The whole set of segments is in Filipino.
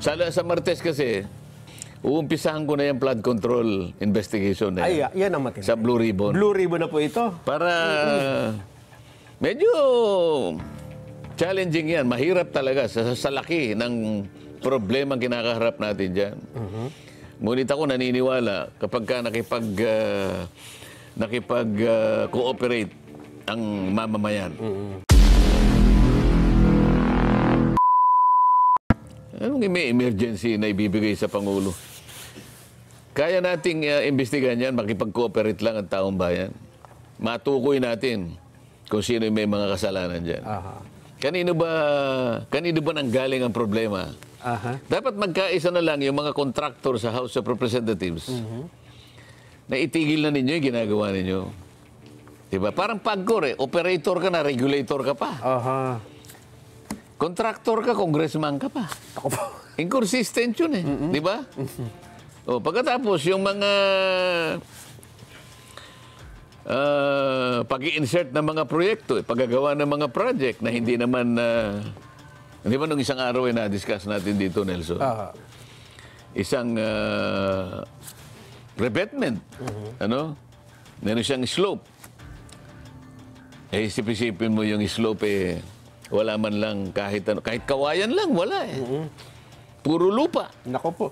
Sa Martes kasi, uumpisahan ko na yung flood control investigation na yan. Ay, yan ang matindi. Sa Blue Ribbon. Blue Ribbon na po ito. Para medyo challenging yan. Mahirap talaga sa laki ng problema kinakaharap natin dyan. Ngunit ako naniniwala kapag ka nakipag-cooperate ang mamamayan. Anong may emergency na ibibigay sa Pangulo? Kaya nating imbestigahan yan, makipag-cooperate lang ang taong bayan. Matukoy natin kung sino may mga kasalanan dyan. Kanino ba nanggaling ang problema? Dapat magkaisa na lang yung mga contractor sa House of Representatives na itigil na ninyo yung ginagawa ninyo. Diba? Parang PAGCOR operator ka na, regulator ka pa. Contractor ka, congressman ka pa. Inconsistent yun eh. Diba? Pagkatapos, yung mga pag-i-insert ng mga proyekto, paggagawa ng mga project na hindi naman... Hindi ba nung isang araw na-discuss natin dito, Nelson? Isang revetment. Meron siyang slope. Isip-isipin mo yung slope wala man lang kahit kawayan lang, wala Puro lupa. Nako po.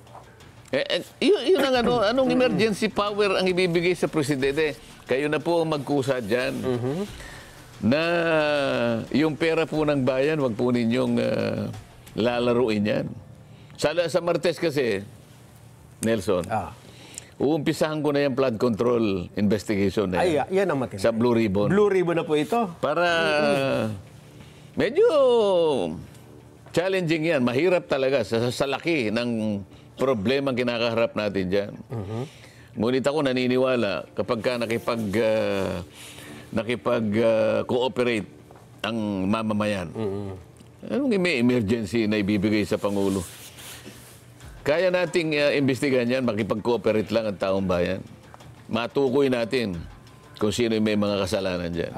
Yun ang anong emergency power ang ibibigay sa presidente? Kayo na po magkusa dyan. Na yung pera po ng bayan, wag po ninyong lalaruin yan. Sa Martes kasi, Nelson, uumpisahan ko na yung flood control investigation na yan. Yan ang matindi. Sa Blue Ribbon. Blue Ribbon na po ito. Para medyo challenging yan. Mahirap talaga sa laki ng problema kinakaharap natin dyan. Ngunit ako naniniwala kapag ka nakipag-cooperate ang mamamayan. Anong may emergency na ibibigay sa Pangulo? Kaya nating imbestigahan yan, makipag-cooperate lang ang taong bayan. Matukoy natin kung sino may mga kasalanan dyan.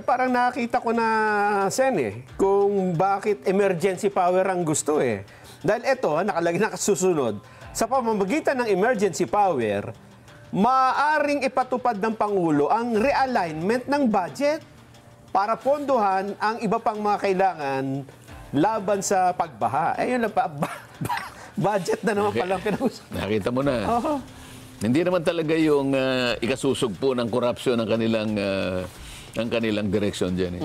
Parang nakita ko na, Sen, kung bakit emergency power ang gusto Dahil ito, nakalagay nakasusunod, sa pamamagitan ng emergency power, maaaring ipatupad ng Pangulo ang realignment ng budget para pondohan ang iba pang mga kailangan laban sa pagbaha. Yun lang pa. Budget na naman palang pinag-usapan. Nakita mo na. Hindi naman talaga yung ikasusugpo ng korupsyon ng kanilang direksyon dyan.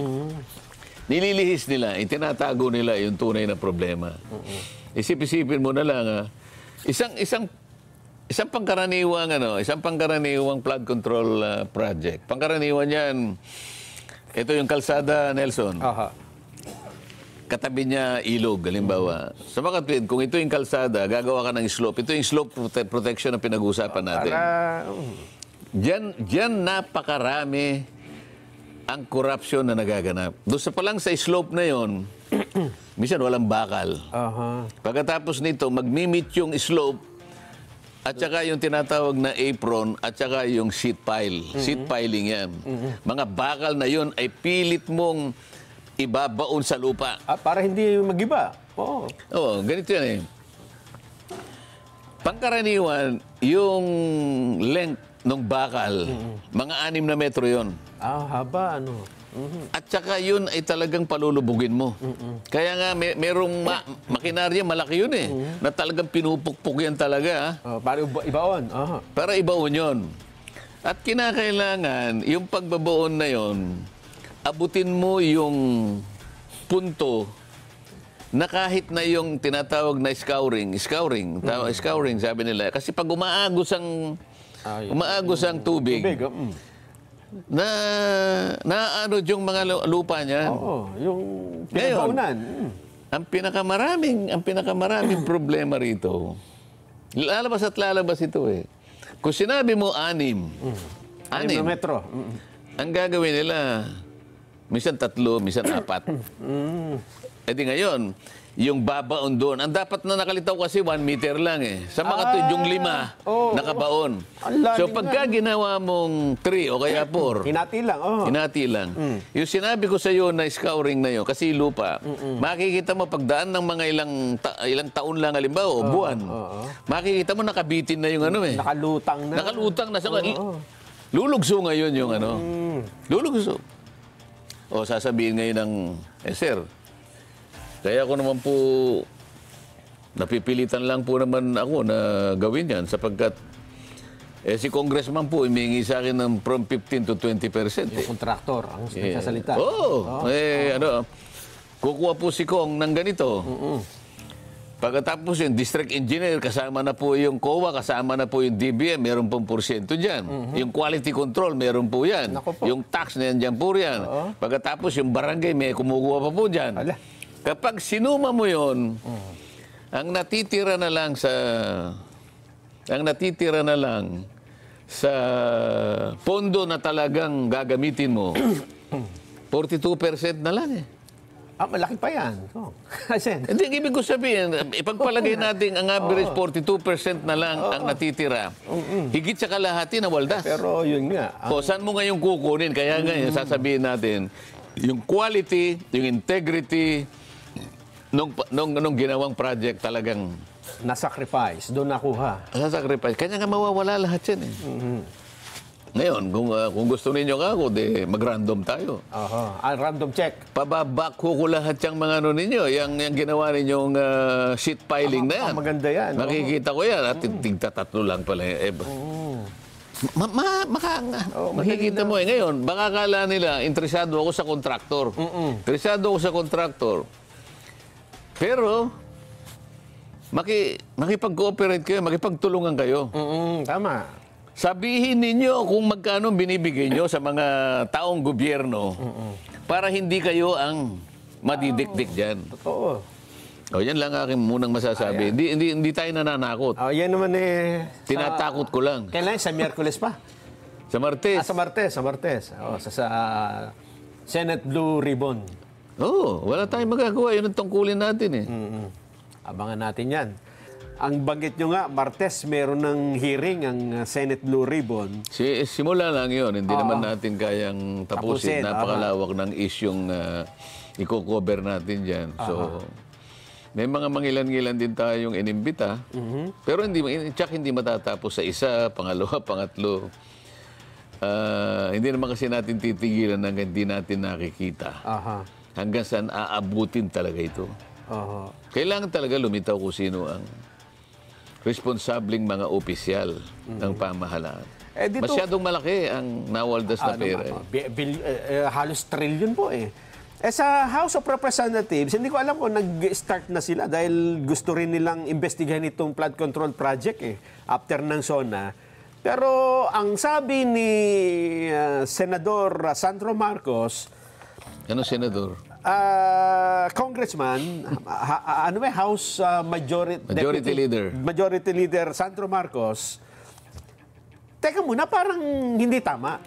Nililihis nila, itinatago nila yung tunay na problema. Isip-isipin mo na lang, Isang pangkaraniwang flood control project. Pangkaraniwan yan, ito yung kalsada, Nelson. Katabi niya ilog, halimbawa. Sa mga kapatid, kung ito yung kalsada, gagawa ka ng slope. Ito yung slope protection na pinag-uusapan natin. Diyan napakarami ang corruption na nagaganap. Doon sa palang sa slope na yon, minsan walang bakal. Pagkatapos nito, mag-meet yung slope, at saka yung tinatawag na apron, at saka yung sheet pile. Sheet piling yan. Mga bakal na yun ay pilit mong ibabaon sa lupa. Para hindi mag-iba. Ganito yan Pangkaraniwan, yung length ng bakal, mga 6 na metro yon. Haba, At saka yun ay talagang palulubugin mo. Kaya nga merong makinarya, malaki yun na talagang pinupukpuk yan talaga. Para ibaon. Para ibaon yun. At kinakailangan, yung pagbabaon na yun, abutin mo yung punto na kahit na yung tinatawag na scouring, sabi nila. Kasi pag umaagos ang tubig, na yung mga lupa niyan. Yung pinabaunan. Ang pinakamaraming problema rito, lalabas ito Kung sinabi mo 6 na metro. Ang gagawin nila, minsan 3, minsan 4. Di ngayon, yung babaon doon. Ang dapat na nakalitaw kasi 1 meter lang eh. Sa mga yung 5, nakabaon. So pagka ginawa mong 3 o kaya 4, Hinati lang, hinati lang. Yung sinabi ko sa iyo na scouring na yun, kasi lupa, makikita mo pagdaan ng mga ilang taon lang halimbawa o buwan, makikita mo nakabitin na yung ano eh. Nakalutang na. Nakalutang na. Lulugso ngayon yung ano. Lulugso. O sasabihin ngayon ng, sir, kaya ako naman po, napipilitan lang po naman ako na gawin yan sapagkat si congressman po humingi sa akin ng from 15 to 20%. Yung kontraktor ang nagsasalita. Kukuha po si Kong ng ganito. Pagkatapos yung district engineer, kasama na po yung COA, kasama na po yung DBM, meron pong porsyento dyan. Yung quality control, meron po yan. Yung tax na yan dyan po yan. Pagkatapos yung barangay, may kumukuha pa po dyan. Kapag sinuma mo yon, ang natitira na lang sa pondo na talagang gagamitin mo, 42% na lang eh. Malaki pa yan. Hindi, ibig ko sabihin, ipagpalagay natin ang average 42% na lang ang natitira. Higit sa kalahati na waldas. Pero yun nga. O, saan mo ngayon kukunin? Kaya ngayon, sasabihin natin, yung quality, yung integrity, nung ginawang project talagang na-sacrifice, doon nakuha. Sacrifice. Kanya nga mawawala lahat yan eh. Ngayon, kung gusto ninyo ako, mag-random tayo. Random check. Pababak ko lahat yung mga ano ninyo, yung ginawa ninyong sheet piling na yan. Maganda yan. Makikita ko yan, at tigta-tatlo lang pala. Makikita mo eh. Ngayon, baka akala nila, interesado ako sa kontraktor. Interesado ako sa kontraktor. Pero, makipag-cooperate kayo, makipagtulungan kayo. Tama. Sabihin ninyo kung magkano binibigay nyo sa mga taong gobyerno para hindi kayo ang madidikdik dyan. Totoo. O, yan lang aking munang masasabi. Hindi tayo nananakot. Yan naman eh. Tinatakot ko lang. Kailan? Sa Miyerkules pa? Sa Martes. Sa Martes. Sa Senate Blue Ribbon. Wala tayong magagawa. Yun ang tungkulin natin eh. Abangan natin yan. Ang banggit nyo nga, Martes, meron ng hearing ang Senate Blue Ribbon. Simula lang yun. Hindi naman natin kayang tapusin. Napakalawak ng isyong i-cover natin dyan. So, may mga mangilan-ngilan din tayong inimbita. Pero hindi matatapos sa isa, pangalawa, pangatlo. Hindi naman kasi natin titigilan hanggang hindi natin nakikita. Hanggang saan aabutin talaga ito. Kailangan talaga lumitaw kung sino ang responsableng mga opisyal ng pamahalaan. Masyadong malaki ang nawaldas na pera. Halos trillion po eh. Sa House of Representatives, hindi ko alam kung nag-start na sila dahil gusto rin nilang investigahan itong flood control project after ng SONA. Pero ang sabi ni Senador Sandro Marcos, ano senador? Congressman, House Majority Leader. Majority Leader Sandro Marcos, teka muna, parang hindi tama.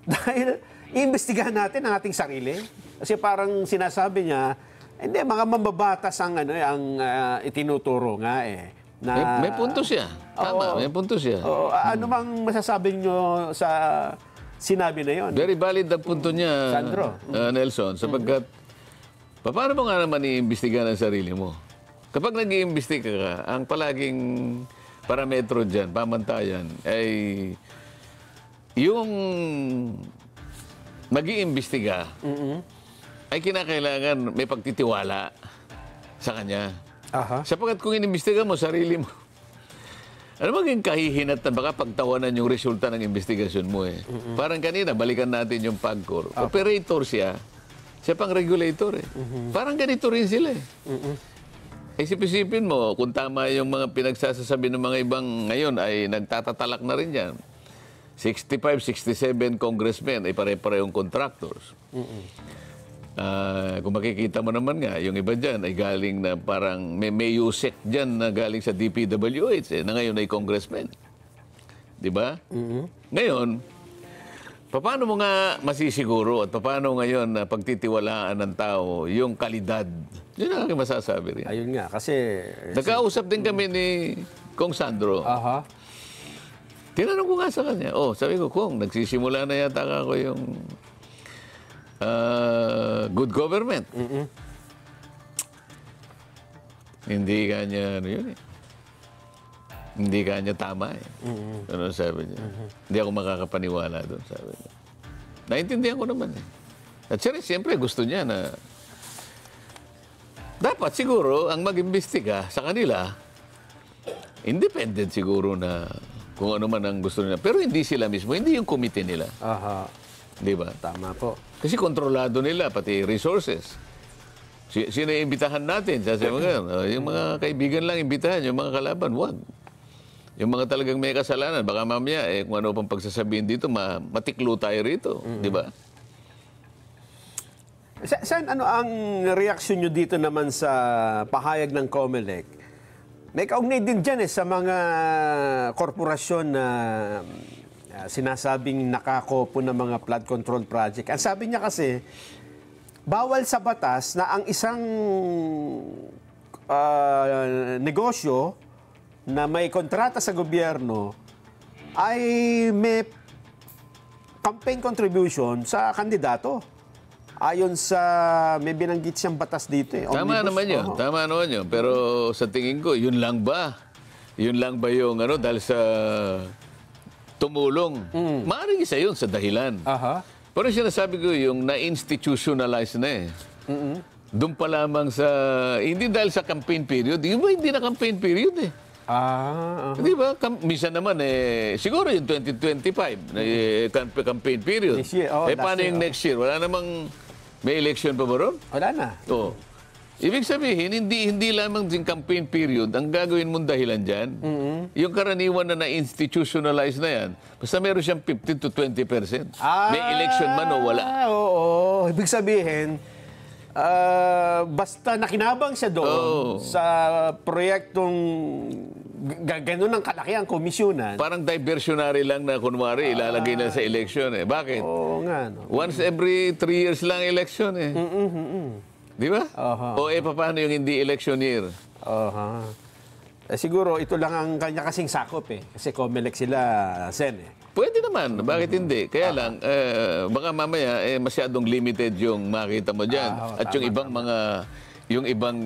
Dahil iimbestigahan natin ang ating sarili. Kasi parang sinasabi niya, hindi, mga mambabatas ang itinuturo nga eh. Na, may punto siya. Tama, may punto siya. Ano bang masasabi niyo sa sinabi na yon? Very valid ang punto niya, Sandro. Nelson, sapagkat paano mo nga naman iimbestigahan ang sarili mo? Kapag nag-iimbestiga ka, ang palaging parametro dyan, pamantayan, ay yung mag-iimbestiga ay kinakailangan may pagtitiwala sa kanya. Sapagkat kung inimbestiga mo, sarili mo, ano maging kahihinat na baka pagtawanan yung resulta ng investigasyon mo eh. Parang kanina, balikan natin yung PAGCOR. Operator siya pang regulator eh. Parang ganito rin sila eh. Isip-isipin mo, kung tama yung mga pinagsasasabi ng mga ibang ngayon ay nagtatatalak na rin yan. 65, 67 congressmen ay pare-parehong contractors. Kung makikita mo naman nga, yung iba dyan ay galing na parang may USEC dyan na galing sa DPWH na ngayon ay congressmen. Di ba? Ngayon, paano mo nga masisiguro at paano ngayon na pagtitiwalaan ng tao yung kalidad Yun ang aking masasabi rin. Ayun nga, kasi... Nagkausap din kami ni Kong Sandro. Aha. Tinanong ko nga sa kanya, sabi ko, Kong, nagsisimula na yata ako yung good government. Hindi kanya, ano yun eh. Hindi kanya tama eh. Ano sabi niya? Hindi ako makakapaniwala doon, sabi niya. Naintindihan ko naman eh. At siyempre gusto niya na dapat siguro ang mag-imbestiga sa kanila, independent siguro na kung ano man ang gusto nila. Pero hindi sila mismo, hindi yung committee nila. Aha. Di ba? Tama po. Kasi kontrolado nila, pati resources. Sino yung imbitahan natin? Sasabi mo yung mga kaibigan lang imbitahan, yung mga kalaban, wag. Yung mga talagang may kasalanan, baka mamaya, kung ano pang pagsasabihin dito, matiklo tayo rito. Di ba? Saan ano ang reaksyon nyo dito naman sa pahayag ng COMELEC? May kaugnay din dyan sa mga korporasyon na sinasabing nakakopo ng mga flood control project. Ang sabi niya kasi, bawal sa batas na ang isang negosyo na may kontrata sa gobyerno ay may campaign contribution sa kandidato. Ayon sa, may binanggit siyang batas dito eh. Tama Omnibus. naman yun. Tama naman yun. Pero sa tingin ko, yun lang ba? Yun lang ba yung ano, dahil sa tumulong? Maaaring isa yun sa dahilan. Aha. Pero sinasabi ko yung na-institutionalize na eh. Doon pa lamang sa, hindi dahil sa campaign period, hindi na campaign period eh. Di ba? Minsan naman siguro yung 2025 campaign period. This year, paano yung next year? Wala namang, may election pa ba ron? Wala na. Ibig sabihin, hindi lamang din campaign period ang gagawin mong dahilan dyan. Yung karaniwan na na-institutionalize na yan, basta meron siyang 15 to 20%. May election man o wala. Oo. Ibig sabihin, basta nakinabang siya doon sa proyektong gano'n ang kalaki ang komisyonan. Parang diversionary lang na kunwari ilalagay na sa election eh. Bakit? Oo nga. No? Once every 3 years lang election eh. Di ba? O paano yung hindi election year? Siguro ito lang ang kanya kasing sakop eh. Kasi COMELEC sila, Sen eh. Pwede naman, bakit hindi? Kaya lang, baka mamaya masyadong limited yung makita mo dyan. At yung ibang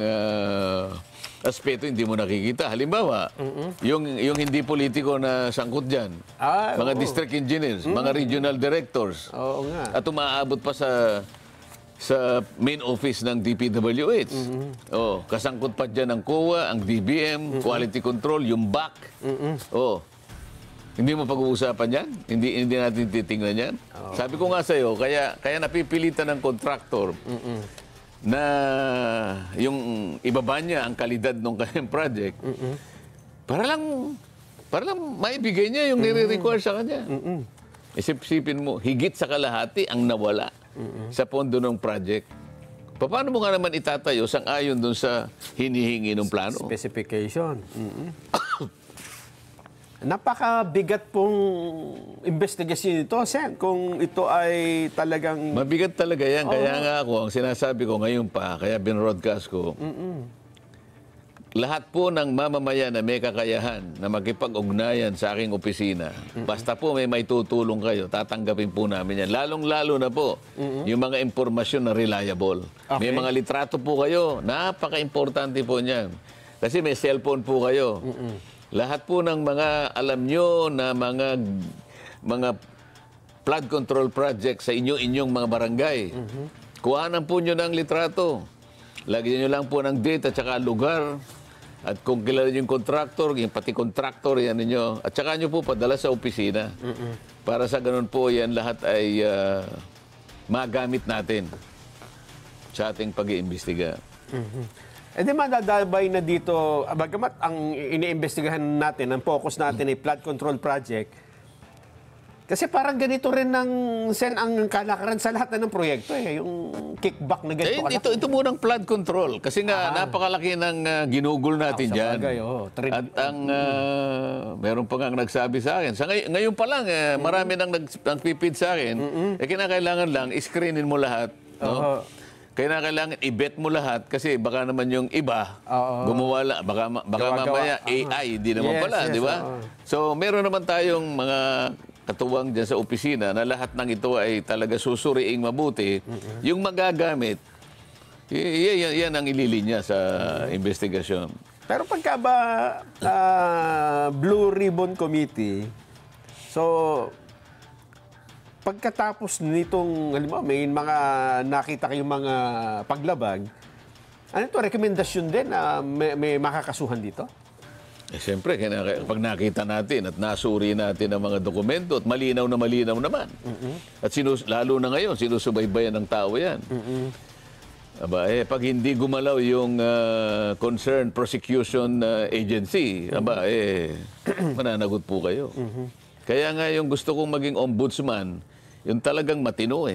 aspeto hindi mo nakikita. Halimbawa, yung hindi politiko na sangkot dyan, mga district engineers, mga regional directors, Oo nga. at umaabot pa sa main office ng DPWH. Kasangkot pa dyan ang COA, ang DBM, Quality Control, yung BAC. Hindi mo pag-uusapan yan? Hindi natin titingnan yan? Sabi ko nga sa'yo, kaya napipilitan ng contractor na yung ibaba niya ang kalidad ng kanyang project para lang maibigay niya yung nire-require sa kanya. Isipin mo, higit sa kalahati ang nawala sa pondo ng project. Paano mo nga naman itatayo sang-ayon dun sa hinihingi ng plano? Specification. Napakabigat pong investigation ito, Sen, kung ito ay talagang... Mabigat talaga yan. Kaya nga ako, ang sinasabi ko ngayon pa, kaya binroadcast ko, lahat po ng mamamayan na may kakayahan na makipag-ugnayan sa aking opisina, basta po may tutulong kayo, tatanggapin po namin yan. Lalong-lalo na po, yung mga impormasyon na reliable. May mga litrato po kayo, napaka-importante po niyan. Kasi may cellphone po kayo. Lahat po ng mga alam nyo na mga flood control project sa inyong mga barangay, kuhanan po nyo ng litrato. Lagyan nyo lang po ng date at saka lugar. At kung kilala nyo yung contractor, yung pati contractor, yan ninyo. At saka nyo po padala sa opisina. Para sa ganun po, yan lahat ay magamit natin sa ating pag-iimbestiga. Di madadabay na dito, bagamat ang iniimbestigahan natin, ang focus natin ay flood control project, kasi parang ganito rin Sen, ang kalakaran sa lahat ng proyekto eh, yung kickback na ganito. Ito munang flood control, kasi nga napakalaki ng ginugol natin dyan. Bagay, At meron pa nga nagsabi sa akin, ngayon pa lang, marami nang nagpipid sa akin, kinakailangan lang, screenin mo lahat. No? Kaya kailangan i-bet mo lahat kasi baka naman yung iba Oo. gumawa lang. Baka Gawa-gawa. mamaya AI, di naman Yes, pala, yes, di ba? oo. So, meron naman tayong mga katuwang dyan sa opisina na lahat ng ito ay talaga susuriing mabuti. Yung magagamit, yan ang ililinya sa investigasyon. Pero pagka ba Blue Ribbon Committee, so pagkatapos nitong, halimbawa, may mga nakita kayong mga paglabag, ano ito, rekomendasyon din na may makakasuhan dito? Eh, siyempre, pag nakita natin at nasuri natin ang mga dokumento at malinaw naman. At lalo na ngayon, sinusubaybayan ng tao yan. Aba, pag hindi gumalaw yung concerned prosecution agency, aba, mananagot po kayo. Kaya nga yung gusto kong maging ombudsman, yung talagang matino